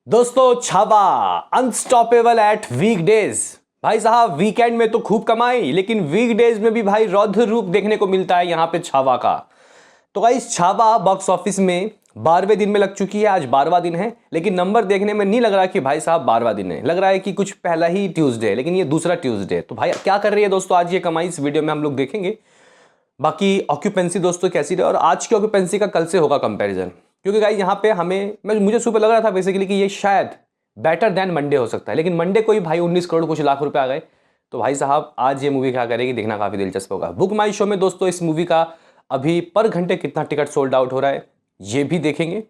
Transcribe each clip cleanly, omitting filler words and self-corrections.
दोस्तों Chhaava unstoppable eight weekdays. भाई साहब वीकेंड में तो खूब कमाई, लेकिन वीकडेज में भी भाई रौद्र रूप देखने को मिलता है यहाँ पे छावा का। तो गाइस छावा बॉक्स ऑफिस में 12वें दिन में लग चुकी है। आज 12वां दिन है, लेकिन नंबर देखने में नहीं लग रहा कि भाई साहब 12वां दिन है, लग रहा है कि कुछ पहला ही ट्यूसडे है, लेकिन ये दूसरा ट्यूसडे है। तो भाई क्या कर रही है दोस्तों आज ये कमाई, इस वीडियो में हम लोग देखेंगे। बाकी ऑक्यूपेंसी दोस्तों कैसी रही और आज की ऑक्यूपेंसी का कल से होगा कंपैरिजन, क्योंकि गाइस यहाँ पे मुझे सुबह लग रहा था बेसिकली कि ये शायद बेटर देन मंडे हो सकता है, लेकिन मंडे को ही भाई 19 करोड़ कुछ लाख रुपए आ गए। तो भाई साहब आज ये मूवी क्या करेगी देखना काफी दिलचस्प होगा। बुक माई शो में दोस्तों इस मूवी का अभी पर घंटे कितना टिकट सोल्ड आउट हो रहा है ये भी देखेंगे,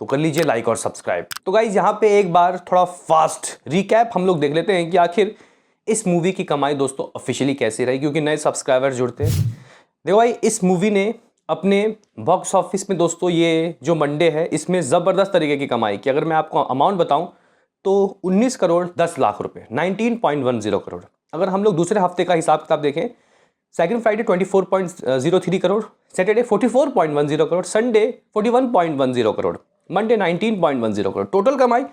तो कर लीजिए लाइक और सब्सक्राइब। तो गाइज यहाँ पे एक बार थोड़ा फास्ट रिकैप हम लोग देख लेते हैं कि आखिर इस मूवी की कमाई दोस्तों ऑफिशियली कैसी रही, क्योंकि नए सब्सक्राइबर जुड़ते हैं। देखो भाई इस मूवी ने अपने बॉक्स ऑफिस में दोस्तों ये जो मंडे है इसमें ज़बरदस्त तरीके की कमाई की। अगर मैं आपको अमाउंट बताऊं तो 19 करोड़ 10 लाख रुपए, 19.10 करोड़। अगर हम लोग दूसरे हफ्ते का हिसाब किताब देखें, second Friday 24.03 crore, Saturday 44.10 crore, Sunday 41.10 crore, Monday 19.10 crore. Total कमाई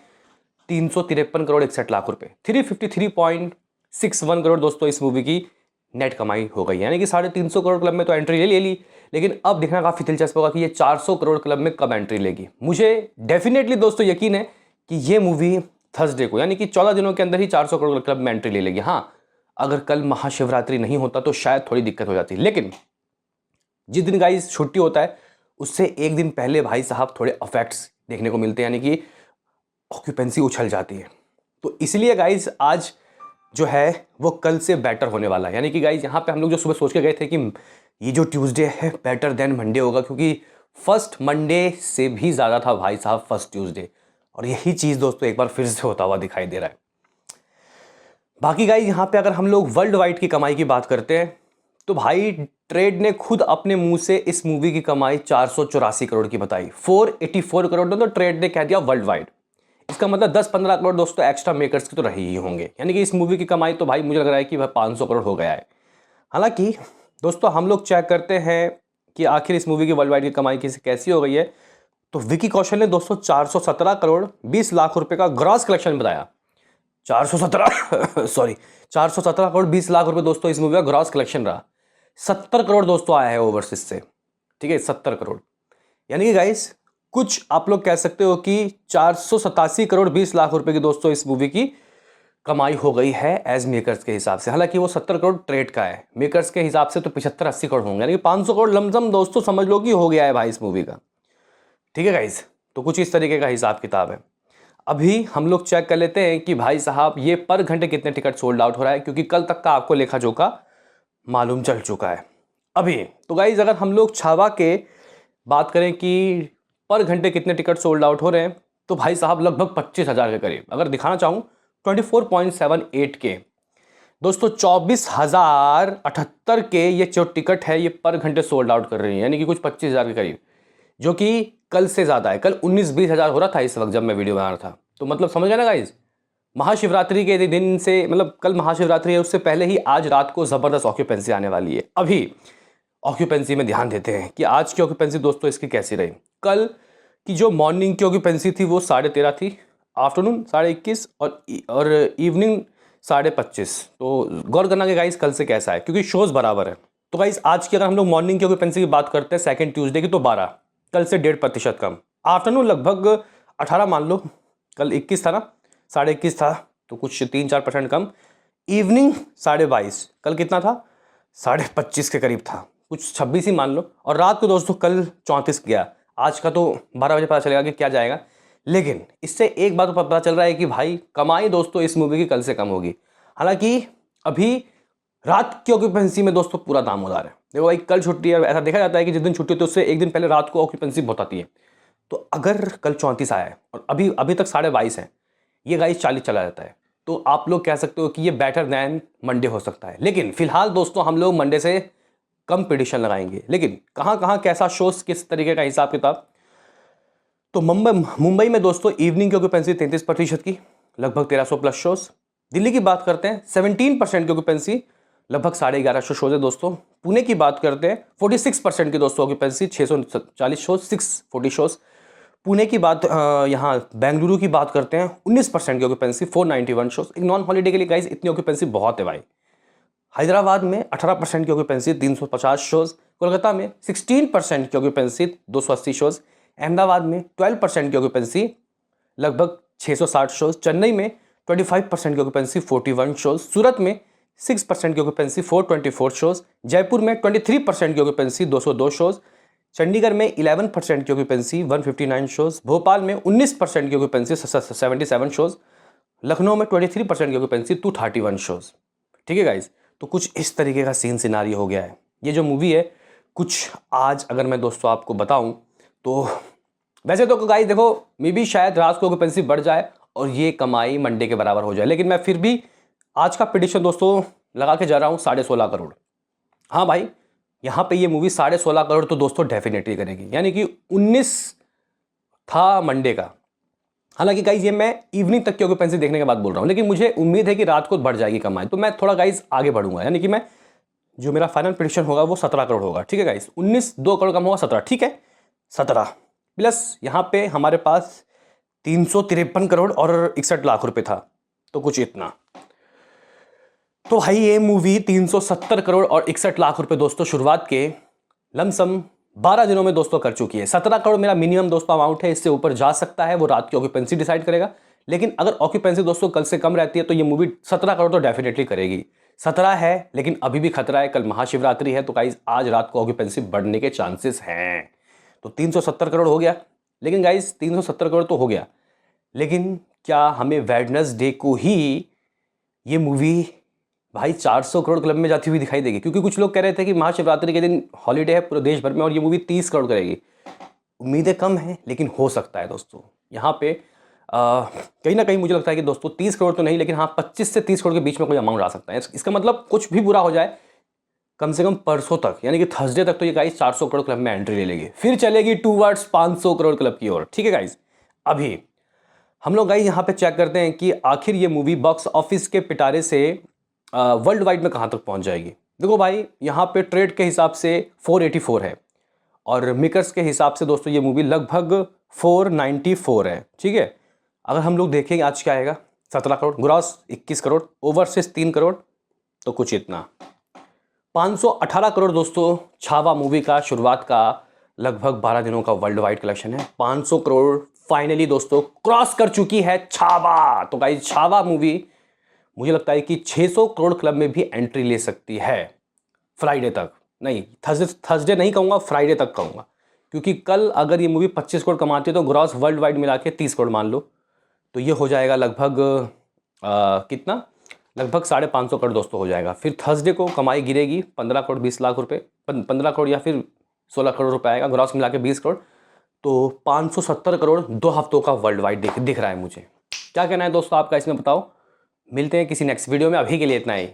353 करोड़ 61 लाख रुपए, 353.61 करोड़ दोस्तों इस मूवी की नेट कमाई हो गई। यानी कि 350 करोड़ क्लब में तो एंट्री ले ली, लेकिन अब देखना काफी दिलचस्प होगा कि ये 400 करोड़ क्लब में कब एंट्री लेगी। मुझे डेफिनेटली दोस्तों यकीन है कि ये मूवी थर्सडे को, यानी कि 14 दिनों के अंदर ही 400 करोड़ क्लब में एंट्री ले लेगी। हाँ, अगर कल महाशिवरात्रि नहीं होता तो शायद थोड़ी दिक्कत हो जाती, लेकिन जिस दिन गाइस छुट्टी होता है उससे एक दिन पहले भाई साहब थोड़े इफेक्ट्स देखने को मिलते हैं, यानी कि ऑक्यूपेंसी उछल जाती है। तो इसलिए गाइस आज जो है वो कल से बेटर होने वाला है। यानी कि गाइस यहाँ पे हम लोग जो सुबह सोच के गए थे कि ये जो ट्यूसडे है बेटर देन मंडे होगा, क्योंकि फर्स्ट मंडे से भी ज़्यादा था भाई साहब फर्स्ट ट्यूसडे, और यही चीज़ दोस्तों एक बार फिर से होता हुआ दिखाई दे रहा है। बाकी गाइस यहाँ पे अगर हम लोग वर्ल्ड वाइड की कमाई की बात करते हैं तो भाई ट्रेड ने खुद अपने मुंह से इस मूवी की कमाई 484 करोड़ की बताई। 484 करोड़ तो ट्रेड ने कह दिया वर्ल्ड वाइड। इसका मतलब 10-15 करोड़ दोस्तों एक्स्ट्रा मेकर्स के तो रही ही होंगे, यानी कि इस मूवी की कमाई तो भाई मुझे लग रहा है कि भाई 500 करोड़ हो गया है। हालांकि दोस्तों हम लोग चेक करते हैं कि आखिर इस मूवी की वर्ल्ड वाइड की कमाई कैसी हो गई है, तो विकी कौशल ने दोस्तों 417 करोड़ 20 लाख रुपए का ग्रॉस कलेक्शन बताया। 417 करोड़ 20 लाख रुपए दोस्तों इस मूवी का ग्रॉस कलेक्शन रहा। 70 करोड़ दोस्तों आया है ओवरसीज से, ठीक है 70 करोड़। यानी कि गाइस कुछ आप लोग कह सकते हो कि 487 करोड़ 20 लाख रुपए की दोस्तों इस मूवी की कमाई हो गई है एज मेकर्स के हिसाब से। हालांकि वो 70 करोड़ ट्रेड का है, मेकर्स के हिसाब से तो 75-80 करोड़ होंगे, यानी कि 500 करोड़ लमसम दोस्तों समझ लो कि हो गया है भाई इस मूवी का। ठीक है गाइस, तो कुछ इस तरीके का हिसाब किताब है। अभी हम लोग चेक कर लेते हैं कि भाई साहब ये पर घंटे कितने टिकट सोल्ड आउट हो रहा है, क्योंकि कल तक का आपको लेखा जोखा मालूम चल चुका है अभी। तो गाइस अगर हम लोग छावा के बात करें कि पर घंटे कितने टिकट सोल्ड आउट हो रहे हैं, तो भाई साहब लगभग 25,000 के करीब। अगर दिखाना चाहूँ 24.78 के दोस्तों 24,078 के ये जो टिकट है ये पर घंटे सोल्ड आउट कर रही है, यानी कि कुछ 25,000 के करीब, जो कि कल से ज़्यादा है। कल 19-20 हज़ार हो रहा था इस वक्त जब मैं वीडियो बना रहा था। तो मतलब समझ गए ना गाइज, महाशिवरात्रि के दिन से, मतलब कल महाशिवरात्रि है उससे पहले ही आज रात को ज़बरदस्त ऑक्यूपेंसी आने वाली है। अभी ऑक्यूपेंसी में ध्यान देते हैं कि आज की ऑक्यूपेंसी दोस्तों इसकी कैसी रही। कल की जो मॉर्निंग की ऑक्यूपेंसी थी वो 13.5 थी, आफ्टरनून 21.5 और इवनिंग 25.5। तो गौर करना कि गाइस कल से कैसा है, क्योंकि शोज़ बराबर है। तो गाइस आज की अगर हम लोग मॉर्निंग की ऑक्यूपेंसी की बात करते हैं सेकंड ट्यूसडे की, तो 12, कल से 1.5% कम। आफ्टरनून लगभग 18 मान लो, कल 21 था ना, 21.5 था, तो कुछ 3-4% कम। इवनिंग 22.5, कल कितना था 25.5 के करीब था, कुछ 26 ही मान लो। और रात को दोस्तों कल 34 गया। आज का तो 12 बजे पता चलेगा कि क्या जाएगा, लेकिन इससे एक बात तो पता चल रहा है कि भाई कमाई दोस्तों इस मूवी की कल से कम होगी। हालांकि अभी रात की ऑक्यूपेंसी में दोस्तों पूरा दामोदार है। देखो भाई कल छुट्टी है, ऐसा देखा जाता है कि जिस दिन छुट्टी होती है उससे एक दिन पहले रात को ऑक्यूपेंसी बहुत आती है। तो अगर कल 34 आया है और अभी तक 22.5 है, ये गाइस 40 चला जाता है, तो आप लोग कह सकते हो कि ये बेटर दैन मंडे हो सकता है। लेकिन फिलहाल दोस्तों हम लोग मंडे से कम प्रेडिक्शन लगाएंगे, लेकिन कहाँ कैसा शोज किस तरीके का हिसाब किताब। तो मुंबई में दोस्तों इवनिंग की ऑक्यूपेंसी 33% की, लगभग 1300 प्लस शोज। दिल्ली की बात करते हैं 17% की ऑक्यूपेंसी, लगभग 1150 शोज है दोस्तों। पुणे की बात करते हैं 46% की दोस्तों ऑक्यूपेंसी, 640 शोज, 640 शोज। पुणे की बात, यहाँ बेंगलुरु की बात करते हैं, 19% की ऑक्यूपेंसी, 491 शोज। एक नॉन हॉलीडे के लिए गाइस इतनी ऑक्यूपेंसी बहुत है भाई। हैदराबाद में 18% की ऑक्यूपेंसी, 350 शोज। कोलकाता में 16% की ऑक्यूपेंसी, 280 शोज। अहमदाबाद में 12% की ऑक्यूपेंसी, लगभग 660 शोज। चेन्नई में 25% की ऑक्यूपेंसी, 41 शोज। सूरत में 6% की ऑक्यूपेंसी, 424 शोज। जयपुर में 23% की ऑक्यूपेंसी, 202 शोज। चंडीगढ़ में 11% की ऑक्यूपेंसी, 159 शोज। भोपाल में 19% की ऑक्यूपेंसी, 77 शोज। लखनऊ में 23% की ऑक्यूपेंसी, 231 शोज। ठीक है गाइज, तो कुछ इस तरीके का सीन सिनारी हो गया है। ये जो मूवी है कुछ आज अगर मैं दोस्तों आपको बताऊं तो वैसे तो गाइज देखो, मे भी शायद रात को ऑक्यूपेंसी बढ़ जाए और ये कमाई मंडे के बराबर हो जाए, लेकिन मैं फिर भी आज का प्रेडिक्शन दोस्तों लगा के जा रहा हूँ 16.5 करोड़। हाँ भाई, यहाँ पे ये मूवी 16.5 करोड़ तो दोस्तों डेफिनेटली करेगी, यानी कि 19 था मंडे का। हालांकि गाइज ये मैं इवनिंग तक की ऑक्यूपेंसी देखने के बाद बोल रहा हूँ, लेकिन मुझे उम्मीद है कि रात को बढ़ जाएगी कमाई, तो मैं थोड़ा गाइज आगे बढ़ूंगा, यानी कि मैं जो मेरा फाइनल प्रेडिक्शन होगा वो 17 करोड़ होगा। ठीक है गाइज, 19 2 करोड़ कम होगा, 17। ठीक है, 17 प्लस यहाँ पे हमारे पास 353 करोड़ और 61 लाख रुपए था, तो कुछ इतना। तो भाई ये मूवी 370 करोड़ और 61 लाख रुपए दोस्तों शुरुआत के लमसम 12 दिनों में दोस्तों कर चुकी है। 17 करोड़ मेरा मिनिमम दोस्तों अमाउंट है, इससे ऊपर जा सकता है, वो रात की ऑक्यूपेंसी डिसाइड करेगा। लेकिन अगर ऑक्यूपेंसी दोस्तों कल से कम रहती है तो ये मूवी 17 करोड़ तो डेफिनेटली करेगी। 17 है, लेकिन अभी भी खतरा है, कल महाशिवरात्रि है, तो गाइज आज रात को ऑक्यूपेंसी बढ़ने के चांसेस हैं। तो 370 करोड़ हो गया, लेकिन गाइज 370 करोड़ तो हो गया, लेकिन क्या हमें वेडनेसडे को ही ये मूवी भाई 400 करोड़ क्लब में जाती हुई दिखाई देगी? क्योंकि कुछ लोग कह रहे थे कि महाशिवरात्रि के दिन हॉलीडे है पूरे देश भर में और ये मूवी 30 करोड़ करेगी। उम्मीदें कम हैं, लेकिन हो सकता है दोस्तों। यहाँ पे कहीं ना कहीं मुझे लगता है कि दोस्तों 30 करोड़ तो नहीं, लेकिन हाँ 25 से 30 करोड़ के बीच में कोई अमाउंट आ सकता है। इसका मतलब कुछ भी बुरा हो जाए, कम से कम परसों तक यानी कि थर्सडे तक तो ये गाइस 400 करोड़ क्लब में एंट्री ले लेगी, फिर चलेगी टूवर्ड्स 500 करोड़ क्लब की ओर। ठीक है गाइस, अभी हम लोग गाइस यहाँ पे चेक करते हैं कि आखिर ये मूवी बॉक्स ऑफिस के पिटारे से वर्ल्ड वाइड में कहाँ तक पहुँच जाएगी। देखो भाई, यहाँ पे ट्रेड के हिसाब से 484 है और मेकर्स के हिसाब से दोस्तों ये मूवी लगभग 494 है। ठीक है, अगर हम लोग देखेंगे आज क्या आएगा, 17 करोड़, ग्रॉस 21 करोड़, ओवरसीज 3 करोड़, तो कुछ इतना 518 करोड़ दोस्तों छावा मूवी का शुरुआत का लगभग 12 दिनों का वर्ल्ड वाइड कलेक्शन है। 500 करोड़ फाइनली दोस्तों क्रॉस कर चुकी है छावा। तो गाइस छावा मूवी मुझे लगता है कि 600 करोड़ क्लब में भी एंट्री ले सकती है फ्राइडे तक, नहीं थर्सडे नहीं कहूँगा, फ्राइडे तक कहूँगा, क्योंकि कल अगर ये मूवी 25 करोड़ कमाती है तो ग्रॉस वर्ल्ड वाइड मिला के 30 करोड़ मान लो, तो ये हो जाएगा लगभग कितना, लगभग 550 करोड़ दोस्तों हो जाएगा। फिर थर्सडे को कमाई गिरेगी 15 करोड़ 20 लाख रुपए, 15 करोड़ या फिर 16 करोड़ रुपए आएगा, ग्रॉस मिला के 20 करोड़, तो 570 करोड़ 2 हफ्तों का वर्ल्ड वाइड दिख रहा है मुझे। क्या कहना है दोस्तों आपका इसमें बताओ। मिलते हैं किसी नेक्स्ट वीडियो में, अभी के लिए इतना ही।